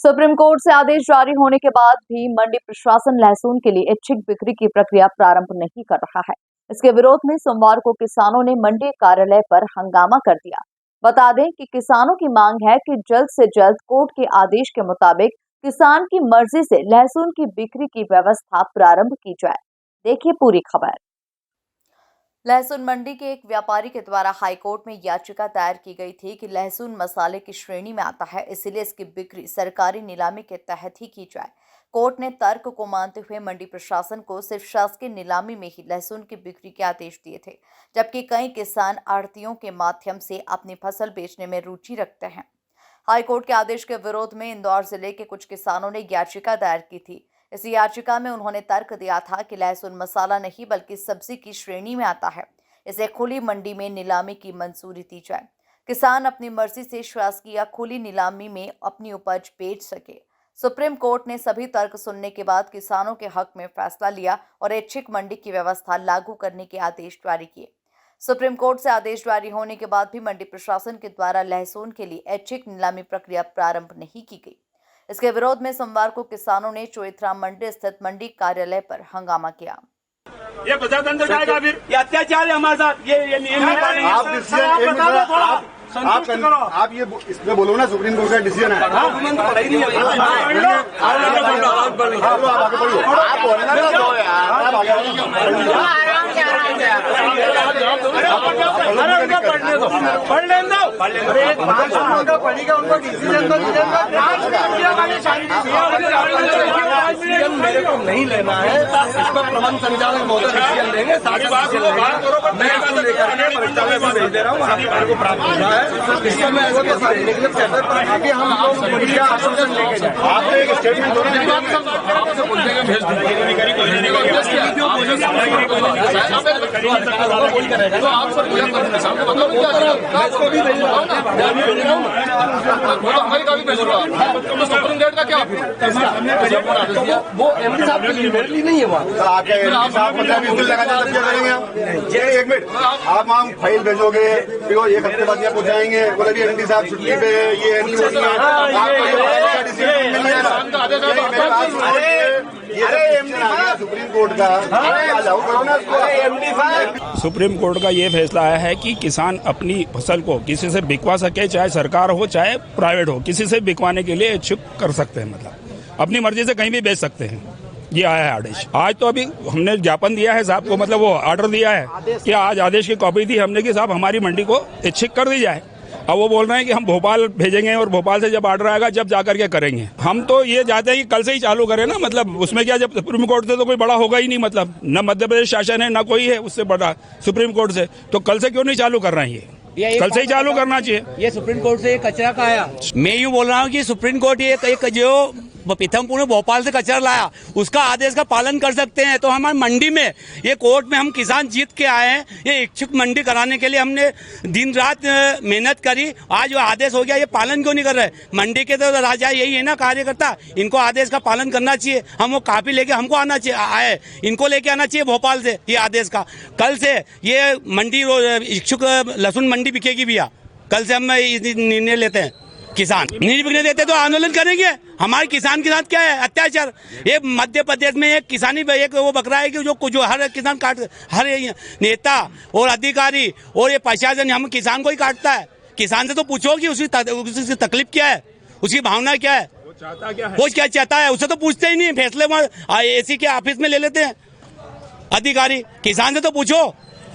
Supreme court से आदेश जारी होने के बाद भी मंडी प्रशासन लहसुन के लिए ऐच्छिक बिक्री की प्रक्रिया प्रारंभ नहीं कर रहा है। इसके विरोध में सोमवार को किसानों ने मंडी कार्यालय पर हंगामा कर दिया। बता दें कि किसानों की मांग है कि जल्द से जल्द कोर्ट के आदेश के मुताबिक किसान की मर्जी से लहसुन की बिक्री की व्यवस्था प्रारंभ की जाए। देखिए पूरी खबर। लहसुन मंडी के एक व्यापारी के द्वारा हाईकोर्ट में याचिका दायर की गई थी कि लहसुन मसाले की श्रेणी में आता है, इसलिए इसकी बिक्री सरकारी नीलामी के तहत ही की जाए। कोर्ट ने तर्क को मानते हुए मंडी प्रशासन को सिर्फ शासकीय नीलामी में ही लहसुन की बिक्री के आदेश दिए थे, जबकि कई किसान आढ़तियों के माध्यम से अपनी फसल बेचने में रुचि रखते हैं। हाईकोर्ट के आदेश के विरोध में इंदौर जिले के कुछ किसानों ने याचिका दायर की थी। इस याचिका में उन्होंने तर्क दिया था कि लहसुन मसाला नहीं बल्कि सब्जी की श्रेणी में आता है, इसे खुली मंडी में नीलामी की मंजूरी दी जाए। किसान अपनी मर्जी से शासकीय या खुली नीलामी में अपनी उपज बेच सके। सुप्रीम कोर्ट ने सभी तर्क सुनने के बाद किसानों के हक में फैसला लिया और ऐच्छिक मंडी की व्यवस्था लागू करने के आदेश जारी किए। सुप्रीम कोर्ट से आदेश जारी होने के बाद भी मंडी प्रशासन के द्वारा लहसुन के लिए ऐच्छिक नीलामी प्रक्रिया प्रारंभ नहीं की गई। इसके विरोध में सोमवार को किसानों ने चोइथरा मंडी स्थित मंडी कार्यालय पर हंगामा किया। ये बजाज अंदर जाएगा, फिर ये अत्याचार है हमारे साथ। आप ये इसमें बोलो ना, सुप्रीम कोर्ट का डिसीजन है। पढ़ेगा उनको डिसीजन तो मेरे को नहीं लेना है, इस पर प्रबंध संचालक महोदय डिसीजन लेंगे। सारी बात मैं इसको लेकर भेज दे रहा हूँ, सारी बात को प्राप्त हो रहा है। इस समय आगे हम लोग आश्वासन लेके जाए। आपने एक स्टेटमेंट भेज सुप्रीम कोर्ट का क्या वो एमडी साहब नहीं है वहाँ। एक मिनट, आप हम फाइल भेजोगे, एक हफ्ते बाद यहाँ पहुँचाएंगे, बोले भी एमडी साहब छुट्टी पे, ये नहीं होती है, आपको डिसीजन मिल जाएगा सुप्रीम कोर्ट का। सुप्रीम कोर्ट का ये फैसला आया है कि किसान अपनी फसल को किसी से बिकवा सके, चाहे सरकार हो चाहे प्राइवेट हो, किसी से बिकवाने के लिए इच्छुक कर सकते हैं, मतलब अपनी मर्जी से कहीं भी बेच सकते हैं। ये आया है आदेश। आज तो अभी हमने ज्ञापन दिया है साहब को, मतलब वो ऑर्डर दिया है कि आज आदेश की कॉपी दी हमने कि साहब हमारी मंडी को ऐच्छिक कर दी जाए। अब वो बोल रहे हैं कि हम भोपाल भेजेंगे और भोपाल से जब ऑर्डर आएगा जब जाकर के करेंगे। हम तो ये चाहते हैं कि कल से ही चालू करें ना, मतलब उसमें क्या, जब सुप्रीम कोर्ट से तो कोई बड़ा होगा ही नहीं, मतलब न मध्य प्रदेश शासन है न कोई है उससे बड़ा सुप्रीम कोर्ट से, तो कल से क्यों नहीं चालू कर रहे हैं? ये कल से ही चालू करना चाहिए। ये सुप्रीम कोर्ट से कचरा का आया। मैं यूँ बोल रहा हूँ कि सुप्रीम कोर्ट ये जो पीथमपुर में भोपाल से कचरा लाया उसका आदेश का पालन कर सकते हैं, तो हमारी मंडी में ये कोर्ट में हम किसान जीत के आए हैं। ये इच्छुक मंडी कराने के लिए हमने दिन रात मेहनत करी, आज वो आदेश हो गया, ये पालन क्यों नहीं कर रहे? मंडी के तो राजा यही है ना, कार्यकर्ता, इनको आदेश का पालन करना चाहिए। हम वो कापी लेके हमको आना चाहिए, आए इनको लेके आना चाहिए भोपाल से ये आदेश का। कल से ये मंडी इच्छुक लहसुन मंडी बिकेगी भैया, कल से हम निर्णय लेते हैं। किसान नहीं बिकने देते तो आंदोलन करेंगे। हमारे किसान के साथ क्या है अत्याचार? ये मध्य प्रदेश में एक किसानी एक वो बकरा है कि जो हर किसान काट, हर नेता और अधिकारी और ये प्रशासन हम किसान को ही काटता है। किसान से तो पूछो कि उसकी तकलीफ क्या है, उसकी भावना क्या है, वो क्या चाहता है, उससे तो पूछते ही नहीं। फैसले एसी के ऑफिस में ले लेते हैं अधिकारी। किसान से तो पूछो।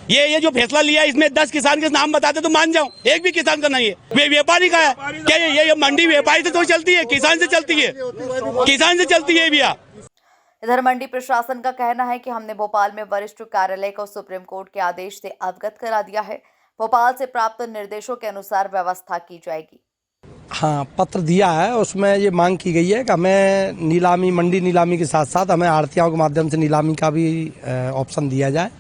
ये जो फैसला लिया इसमें 10 किसान के नाम बताते तो मान जाऊं, एक भी किसान का नहीं है। व्यापारी का है क्या? ये मंडी व्यापारी से तो चलती है, किसान से चलती है, किसान से चलती है भैया। इधर मंडी प्रशासन का कहना है कि हमने भोपाल में वरिष्ठ कार्यालय को सुप्रीम कोर्ट के आदेश से अवगत करा दिया है। भोपाल से प्राप्त निर्देशों के अनुसार व्यवस्था की जाएगी। हाँ, पत्र दिया है, उसमें ये मांग की गई है कि हमें नीलामी, मंडी नीलामी के साथ साथ हमें आढ़तियों के माध्यम से नीलामी का भी ऑप्शन दिया जाए।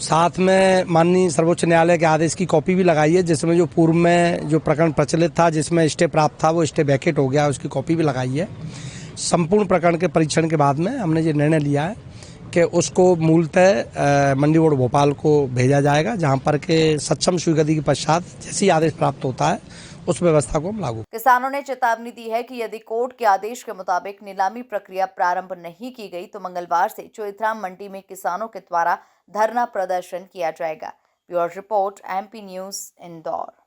साथ में माननीय सर्वोच्च न्यायालय के आदेश की कॉपी भी लगाई है, जिसमें जो पूर्व में जो प्रकरण प्रचलित था जिसमें स्टे प्राप्त था वो स्टे वैकेट हो गया, उसकी कॉपी भी लगाई है। संपूर्ण प्रकरण के परीक्षण के बाद में हमने ये निर्णय लिया है कि उसको मूलतः मंडी बोर्ड भोपाल को भेजा जाएगा, जहां पर के सक्षम स्वीकृति के पश्चात जैसे ही आदेश प्राप्त होता है उस व्यवस्था को हम लागू। किसानों ने चेतावनी दी है कि यदि कोर्ट के आदेश के मुताबिक नीलामी प्रक्रिया प्रारंभ नहीं की गई तो मंगलवार से चोइथराम मंडी में किसानों के द्वारा धरना प्रदर्शन किया जाएगा। Bureau report, MP news, Indore.